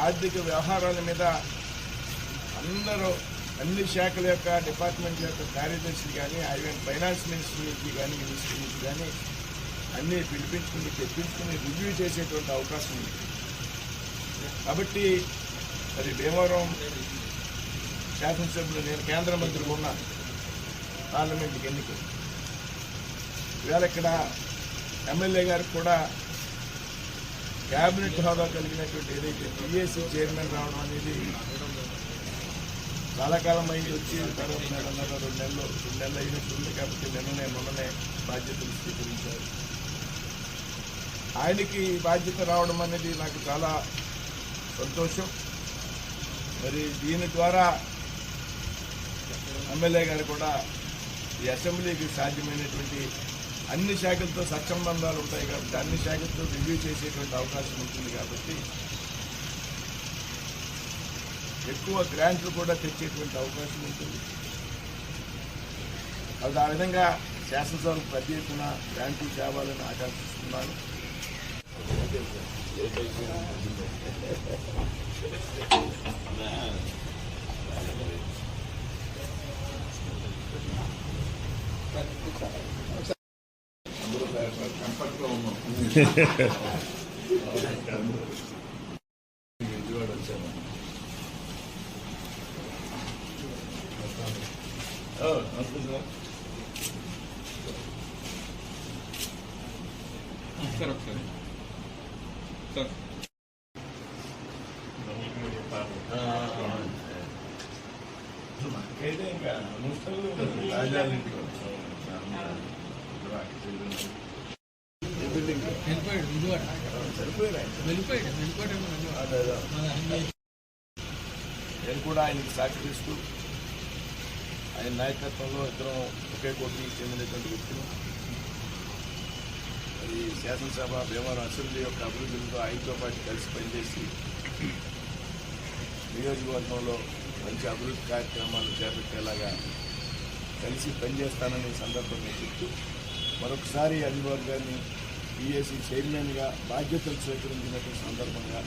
ఆర్థిక వ్యవహారాల మీద అందరూ అన్ని శాఖల యొక్క డిపార్ట్మెంట్ యొక్క కార్యదర్శి కానీ ఈవెన్ ఫైనాన్స్ మినిస్టర్ నుంచి కానీ మినిస్టర్ నుంచి కానీ అన్నీ పిలిపించుకుని తెప్పించుకుని రివ్యూ చేసేటువంటి అవకాశం ఉంది. కాబట్టి మరి భీమవరం శాసనసభ్యులు నేను కేంద్ర మంత్రిగా ఉన్నాను, పార్లమెంట్కి ఎన్నికలు. ఇవాళ ఇక్కడ ఎమ్మెల్యే గారికి కూడా క్యాబినెట్ హోదా కలిగినటువంటి ఏదైతే పిఏసీ చైర్మన్ రావడం అనేది చాలా కాలం అయింది. వచ్చి తర్వాత 2 నెలలు అయినట్టుంది. కాబట్టి మొన్ననే బాధ్యతలు స్వీకరించారు. ఆయనకి బాధ్యత రావడం అనేది నాకు చాలా సంతోషం. మరి దీని ద్వారా ఎమ్మెల్యే గారు కూడా ఈ అసెంబ్లీకి సాధ్యమైనటువంటి అన్ని శాఖలతో సత్సంబంధాలు ఉంటాయి కాబట్టి అన్ని శాఖలతో రివ్యూ చేసేటువంటి అవకాశం ఉంటుంది. కాబట్టి ఎక్కువ గ్రాంట్లు కూడా తెచ్చేటువంటి అవకాశం ఉంటుంది. అది ఆ విధంగా శాసనసభకు పెద్ద ఎత్తున గ్రాంట్లు తేవాలని ఆకాంక్షిస్తున్నాను. కంఫర్ట్గా ఉన్నాం. విజయవాడ వచ్చాము. సార్ ఒకసారి సార్ నాకైతే ఇంకా ముసలు రాజాలింటికి వచ్చాము. నేను కూడా ఆయనకి సహకరిస్తూ ఆయన నాయకత్వంలో ఇద్దరం ఒకే కోటికి చెందినటువంటి వ్యక్తులు. ఈ శాసనసభ భీమవరం అసెంబ్లీ యొక్క అభివృద్ధితో ఆయనతో పాటు కలిసి పనిచేసి నియోజకవర్గంలో మంచి అభివృద్ధి కార్యక్రమాలు చేపట్టేలాగా కలిసి పనిచేస్తానని సందర్భంగా చెప్తూ మరొకసారి అనిల్ గారిని పిఏసీ చైర్మన్గా బాధ్యతలు స్వీకరించినటువంటి సందర్భంగా